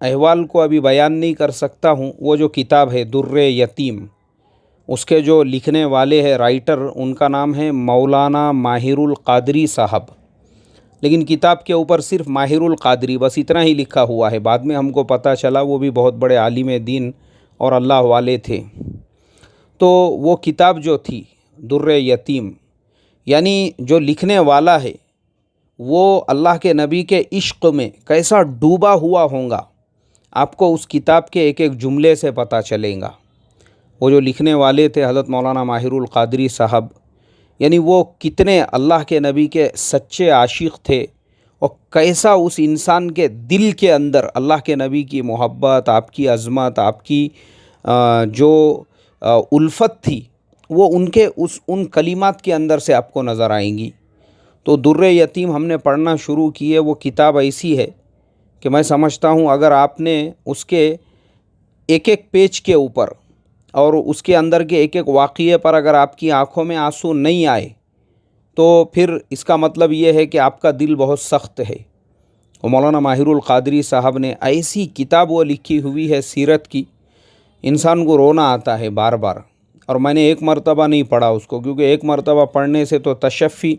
احوال کو ابھی بیان نہیں کر سکتا ہوں. وہ جو کتاب ہے در یتیم، اس کے جو لکھنے والے ہیں رائٹر، ان کا نام ہے مولانا ماہر القادری صاحب. لیکن کتاب کے اوپر صرف ماہر القادری بس اتنا ہی لکھا ہوا ہے. بعد میں ہم کو پتہ چلا وہ بھی بہت بڑے عالم دین اور اللہ والے تھے. تو وہ کتاب جو تھی در یتیم، یعنی جو لکھنے والا ہے وہ اللہ کے نبی کے عشق میں کیسا ڈوبا ہوا ہوگا، آپ کو اس کتاب کے ایک ایک جملے سے پتہ چلے گا. وہ جو لکھنے والے تھے حضرت مولانا ماہر القادری صاحب، یعنی وہ کتنے اللہ کے نبی کے سچے عاشق تھے، اور کیسا اس انسان کے دل کے اندر اللہ کے نبی کی محبت، آپ کی عظمت، آپ کی جو الفت تھی، وہ ان کلمات کے اندر سے آپ کو نظر آئیں گی. تو در یتیم ہم نے پڑھنا شروع کی ہے. وہ کتاب ایسی ہے کہ میں سمجھتا ہوں اگر آپ نے اس کے ایک ایک پیج کے اوپر اور اس کے اندر کے ایک ایک واقعے پر اگر آپ کی آنکھوں میں آنسو نہیں آئے تو پھر اس کا مطلب یہ ہے کہ آپ کا دل بہت سخت ہے. اور مولانا ماہر القادری صاحب نے ایسی کتاب وہ لکھی ہوئی ہے سیرت کی، انسان کو رونا آتا ہے بار بار. اور میں نے ایک مرتبہ نہیں پڑھا اس کو، کیونکہ ایک مرتبہ پڑھنے سے تو تشفی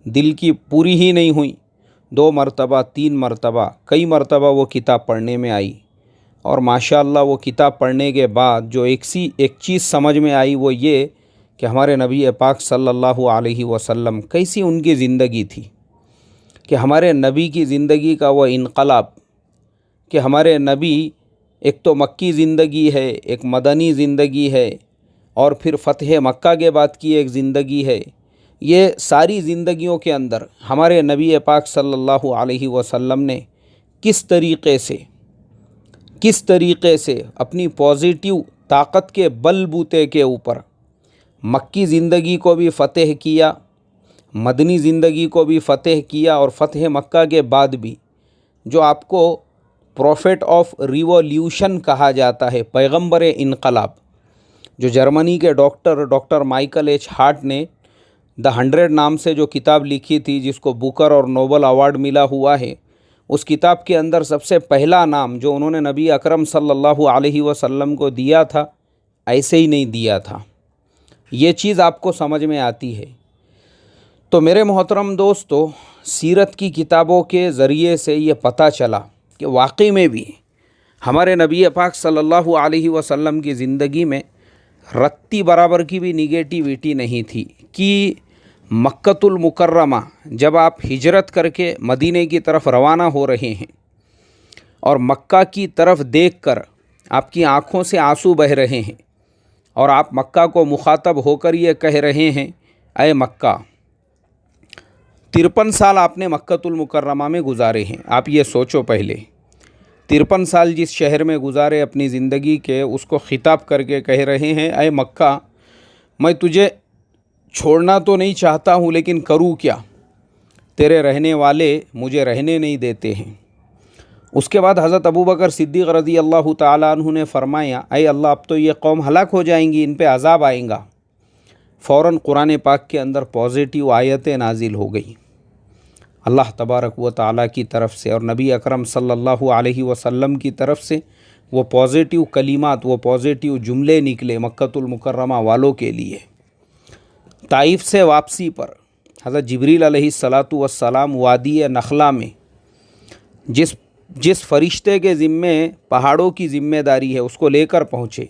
دل کی پوری ہی نہیں ہوئی. 2 مرتبہ 3 مرتبہ کئی مرتبہ وہ کتاب پڑھنے میں آئی. اور ماشاءاللہ وہ کتاب پڑھنے کے بعد جو ایک چیز سمجھ میں آئی، وہ یہ کہ ہمارے نبی پاک صلی اللہ علیہ وسلم کیسی ان کی زندگی تھی، کہ ہمارے نبی کی زندگی کا وہ انقلاب، کہ ہمارے نبی ایک تو مکی زندگی ہے، ایک مدنی زندگی ہے، اور پھر فتح مکہ کے بعد کی ایک زندگی ہے. یہ ساری زندگیوں کے اندر ہمارے نبی پاک صلی اللہ علیہ وسلم نے کس طریقے سے اپنی پازیٹیو طاقت کے بل بوتے کے اوپر مکی زندگی کو بھی فتح کیا، مدنی زندگی کو بھی فتح کیا، اور فتح مکہ کے بعد بھی جو آپ کو پروفیٹ آف ریولیوشن کہا جاتا ہے، پیغمبر انقلاب، جو جرمنی کے ڈاکٹر مائیکل ایچ ہارٹ نے دا 100 نام سے جو کتاب لکھی تھی، جس کو بوکر اور نوبل ایوارڈ ملا ہوا ہے، اس کتاب کے اندر سب سے پہلا نام جو انہوں نے نبی اکرم صلی اللہ علیہ وسلم کو دیا تھا، ایسے ہی نہیں دیا تھا. یہ چیز آپ کو سمجھ میں آتی ہے. تو میرے محترم دوستو، سیرت کی کتابوں کے ذریعے سے یہ پتہ چلا کہ واقعی میں بھی ہمارے نبی پاک صلی اللہ علیہ وسلم کی زندگی میں رتی برابر کی بھی نگیٹیویٹی نہیں تھی. کہ مکۃ المکرمہ جب آپ ہجرت کر کے مدینے کی طرف روانہ ہو رہے ہیں اور مکہ کی طرف دیکھ کر آپ کی آنکھوں سے آنسو بہہ رہے ہیں، اور آپ مکہ کو مخاطب ہو کر یہ کہہ رہے ہیں، اے مکہ، 53 سال آپ نے مکۃ المکرمہ میں گزارے ہیں. آپ یہ سوچو، پہلے 53 سال جس شہر میں گزارے اپنی زندگی کے، اس کو خطاب کر کے کہہ رہے ہیں، اے مکہ، میں تجھے چھوڑنا تو نہیں چاہتا ہوں، لیکن کروں کیا، تیرے رہنے والے مجھے رہنے نہیں دیتے ہیں. اس کے بعد حضرت ابوبکر صدیق رضی اللہ تعالیٰ عنہ نے فرمایا، اے اللہ، اب تو یہ قوم ہلاک ہو جائیں گی، ان پہ عذاب آئیں گا. فوراً قرآن پاک کے اندر پازیٹیو آیتیں نازل ہو گئی اللہ تبارک و تعالیٰ کی طرف سے، اور نبی اکرم صلی اللہ علیہ وسلم کی طرف سے وہ پازیٹیو کلمات، وہ پازیٹیو جملے نکلے مکۃ المکرمہ والوں کے لیے. طائف سے واپسی پر حضرت جبریل علیہ السلام وادی نخلا میں جس فرشتے کے ذمے پہاڑوں کی ذمہ داری ہے، اس کو لے کر پہنچے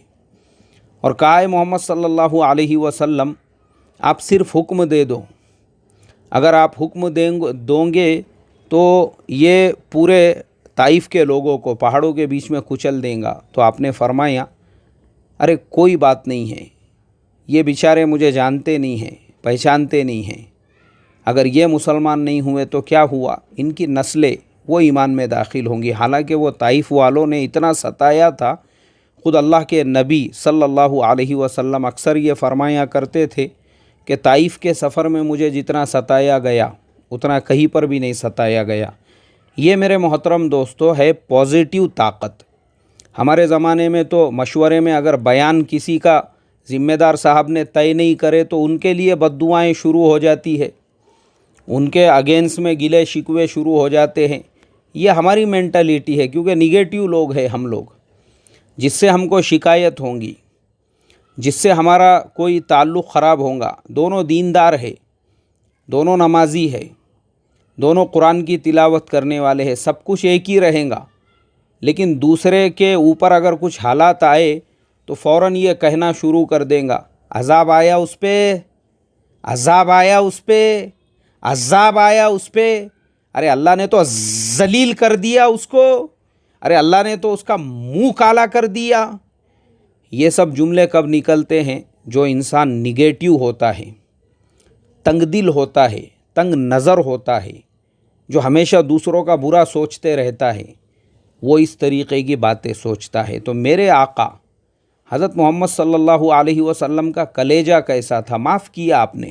اور کہا، اے محمد صلی اللہ علیہ وسلم، آپ صرف حکم دے دو، اگر آپ حکم دوں گے تو یہ پورے طائف کے لوگوں کو پہاڑوں کے بیچ میں کچل دیں گا. تو آپ نے فرمایا، ارے کوئی بات نہیں ہے، یہ بیچارے مجھے جانتے نہیں ہیں، پہچانتے نہیں ہیں، اگر یہ مسلمان نہیں ہوئے تو کیا ہوا، ان کی نسلیں وہ ایمان میں داخل ہوں گی. حالانکہ وہ طائف والوں نے اتنا ستایا تھا، خود اللہ کے نبی صلی اللہ علیہ وسلم اکثر یہ فرمایا کرتے تھے کہ طائف کے سفر میں مجھے جتنا ستایا گیا اتنا کہیں پر بھی نہیں ستایا گیا. یہ میرے محترم دوستو ہے پازیٹیو طاقت. ہمارے زمانے میں تو مشورے میں اگر بیان کسی کا ذمہ دار صاحب نے طے نہیں کرے تو ان کے لیے بد دعائیں شروع ہو جاتی ہے، ان کے اگینسٹ میں گلے شکوے شروع ہو جاتے ہیں. یہ ہماری مینٹلیٹی ہے، کیونکہ نگیٹیو لوگ ہیں ہم لوگ، جس سے ہم کو شکایت ہوں گی، جس سے ہمارا کوئی تعلق خراب ہوگا. دونوں دیندار ہے، دونوں نمازی ہے، دونوں قرآن کی تلاوت کرنے والے ہیں، سب کچھ ایک ہی رہیں گا، لیکن دوسرے کے اوپر اگر کچھ حالات آئے تو فوراً یہ کہنا شروع کر دیں گا عذاب آیا اس پہ، عذاب آیا اس پہ، عذاب آیا اس پہ. ارے اللہ نے تو ذلیل کر دیا اس کو، ارے اللہ نے تو اس کا منہ کالا کر دیا. یہ سب جملے کب نکلتے ہیں؟ جو انسان نگیٹیو ہوتا ہے، تنگ دل ہوتا ہے، تنگ نظر ہوتا ہے، جو ہمیشہ دوسروں کا برا سوچتے رہتا ہے، وہ اس طریقے کی باتیں سوچتا ہے. تو میرے آقا حضرت محمد صلی اللہ علیہ وسلم کا کلیجہ کیسا تھا؟ معاف کیا آپ نے.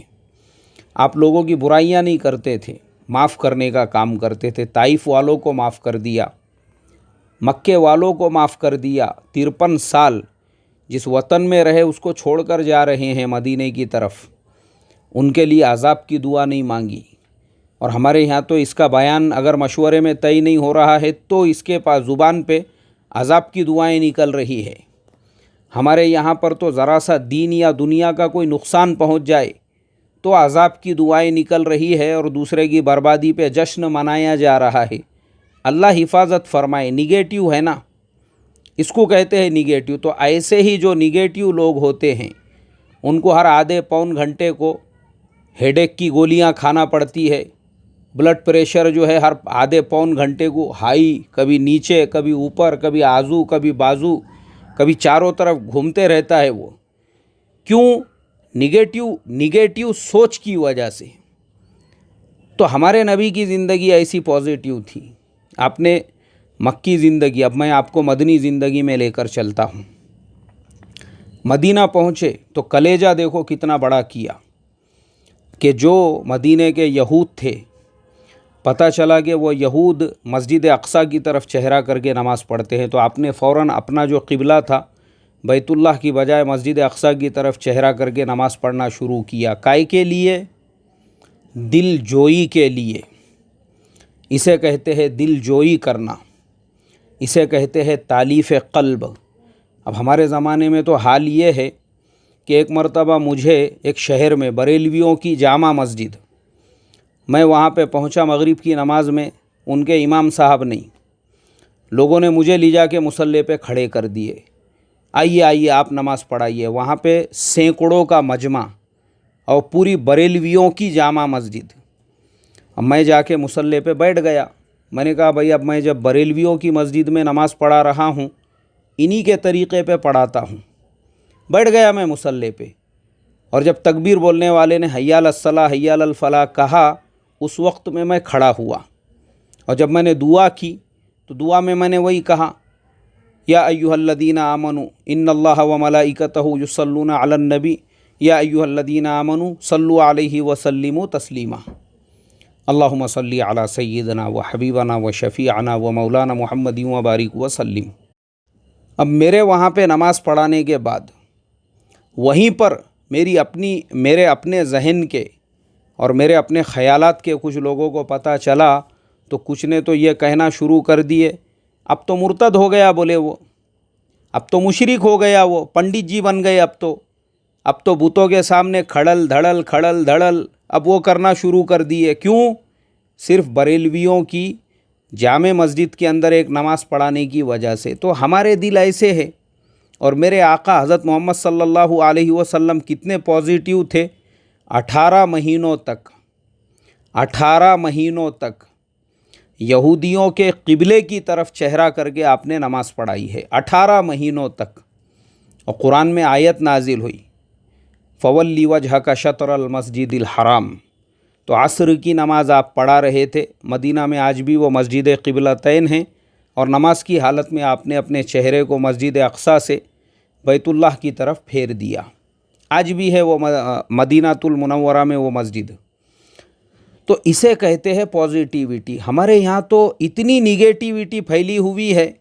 آپ لوگوں کی برائیاں نہیں کرتے تھے، معاف کرنے کا کام کرتے تھے. طائف والوں کو معاف کر دیا، مکے والوں کو معاف کر دیا. 53 سال جس وطن میں رہے اس کو چھوڑ کر جا رہے ہیں مدینے کی طرف، ان کے لیے عذاب کی دعا نہیں مانگی. اور ہمارے یہاں تو اس کا بیان اگر مشورے میں طے نہیں ہو رہا ہے تو اس کے پاس زبان پہ عذاب کی دعائیں نکل رہی ہے. ہمارے یہاں پر تو ذرا سا دین یا دنیا کا کوئی نقصان پہنچ جائے تو عذاب کی دعائیں نکل رہی ہے اور دوسرے کی بربادی پہ جشن منایا جا رہا ہے. اللہ حفاظت فرمائے. نگیٹیو ہے نا، اس کو کہتے ہیں نگیٹیو. تو ایسے ہی جو نگیٹیو لوگ ہوتے ہیں ان کو ہر آدھے پون گھنٹے کو ہیڈ ایک کی گولیاں کھانا پڑتی ہے. بلڈ پریشر جو ہے ہر آدھے پون گھنٹے کو ہائی، کبھی نیچے، کبھی اوپر، کبھی آزو، کبھی بازو، کبھی چاروں طرف گھومتے رہتا ہے. وہ کیوں؟ نگیٹیو سوچ کی وجہ سے. تو ہمارے نبی کی زندگی ایسی پازیٹیو تھی. آپ نے مکی زندگی، اب میں آپ کو مدنی زندگی میں لے کر چلتا ہوں. مدینہ پہنچے تو کلیجہ دیکھو کتنا بڑا کیا کہ جو مدینے کے یہود تھے، پتہ چلا کہ وہ یہود مسجد اقصیٰ کی طرف چہرہ کر کے نماز پڑھتے ہیں. تو آپ نے فوراً اپنا جو قبلہ تھا بیت اللہ کی بجائے مسجد اقصیٰ کی طرف چہرہ کر کے نماز پڑھنا شروع کیا. کائے کے لیے؟ دل جوئی کے لیے. اسے کہتے ہیں دل جوئی کرنا، اسے کہتے ہیں تالیف قلب. اب ہمارے زمانے میں تو حال یہ ہے کہ ایک مرتبہ مجھے ایک شہر میں بریلویوں کی جامع مسجد، میں وہاں پہ پہنچا مغرب کی نماز میں، ان کے امام صاحب نہیں، لوگوں نے مجھے لے جا کے مصلی پہ کھڑے کر دیے. آئیے آپ نماز پڑھائیے. وہاں پہ سینکڑوں کا مجمع اور پوری بریلویوں کی جامع مسجد. اب میں جا کے مصلی پہ بیٹھ گیا. میں نے کہا بھائی اب میں جب بریلویوں کی مسجد میں نماز پڑھا رہا ہوں، انہی کے طریقے پہ پڑھاتا ہوں. بیٹھ گیا میں مصلی پہ، اور جب تکبیر بولنے والے نے حی علی الصلاۃ حی علی الفلاح کہا، اس وقت میں کھڑا ہوا. اور جب میں نے دعا کی تو دعا میں نے وہی کہا، یا ایھا الذین آمنوا ان اللہ وملائکتہ یصلون علی النبی یا ایھا الذین آمنوا صلوا علیہ وسلموا تسلیما. اللہم صلی علی سیدنا و حبیبنا و شفیعنا و مولانا محمد وبارک وسلم. اب میرے وہاں پہ نماز پڑھانے کے بعد وہیں پر میرے اپنے ذہن کے اور میرے اپنے خیالات کے کچھ لوگوں کو پتہ چلا، تو کچھ نے تو یہ کہنا شروع کر دیے، اب تو مرتد ہو گیا، بولے وہ اب تو مشرک ہو گیا، وہ پنڈت جی بن گئے، اب تو بتوں کے سامنے کھڑل دھڑل اب وہ کرنا شروع کر دیے. کیوں؟ صرف بریلویوں کی جامع مسجد کے اندر ایک نماز پڑھانے کی وجہ سے. تو ہمارے دل ایسے ہے. اور میرے آقا حضرت محمد صلی اللہ علیہ وسلم کتنے پازیٹیو تھے. 18 مہینوں تک یہودیوں کے قبلے کی طرف چہرہ کر کے آپ نے نماز پڑھائی ہے. 18 مہینوں تک. اور قرآن میں آیت نازل ہوئی، فولی وجہک شطر المسجد الحرام. تو عصر کی نماز آپ پڑھا رہے تھے. مدینہ میں آج بھی وہ مسجد قبلتین ہیں، اور نماز کی حالت میں آپ نے اپنے چہرے کو مسجد اقصیٰ سے بیت اللہ کی طرف پھیر دیا. آج بھی ہے وہ مدینہ المنورہ میں وہ مسجد. تو اسے کہتے ہیں پازیٹیوٹی. ہمارے یہاں تو اتنی نگیٹیوٹی پھیلی ہوئی ہے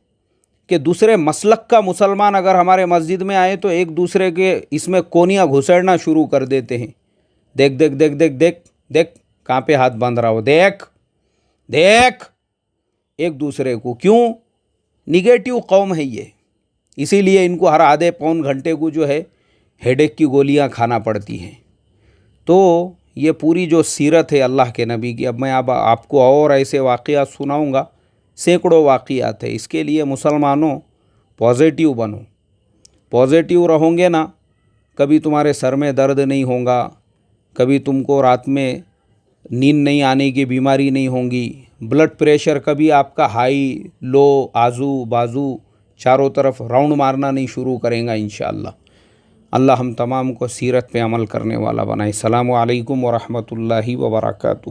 کہ دوسرے مسلک کا مسلمان اگر ہمارے مسجد میں آئے تو ایک دوسرے کے اس میں کونیاں گھسڑنا شروع کر دیتے ہیں. دیکھ کہاں پہ ہاتھ باندھ رہا ہو، دیکھ. ایک دوسرے کو. کیوں؟ نگیٹو قوم ہے یہ، اسی لیے ان کو ہر آدھے پون گھنٹے کو جو ہے ہیڈ ایک کی گولیاں کھانا پڑتی ہیں. تو یہ پوری جو سیرت ہے اللہ کے نبی کی، اب میں آپ کو اور ایسے واقعات سناؤں گا، سینکڑوں واقعات ہیں. اس کے لیے مسلمانوں پازیٹیو بنو، پازیٹیو رہوں گے نا، کبھی تمہارے سر میں درد نہیں ہوگا، کبھی تم کو رات میں نیند نہیں آنے کی بیماری نہیں ہوں گی، بلڈ پریشر کبھی آپ کا ہائی لو آزو بازو چاروں طرف راؤنڈ مارنا نہیں شروع کریں گا انشاءاللہ. اللہ ہم تمام کو سیرت پہ عمل کرنے والا بنائے. السلام علیکم ورحمۃ اللہ وبرکاتہ.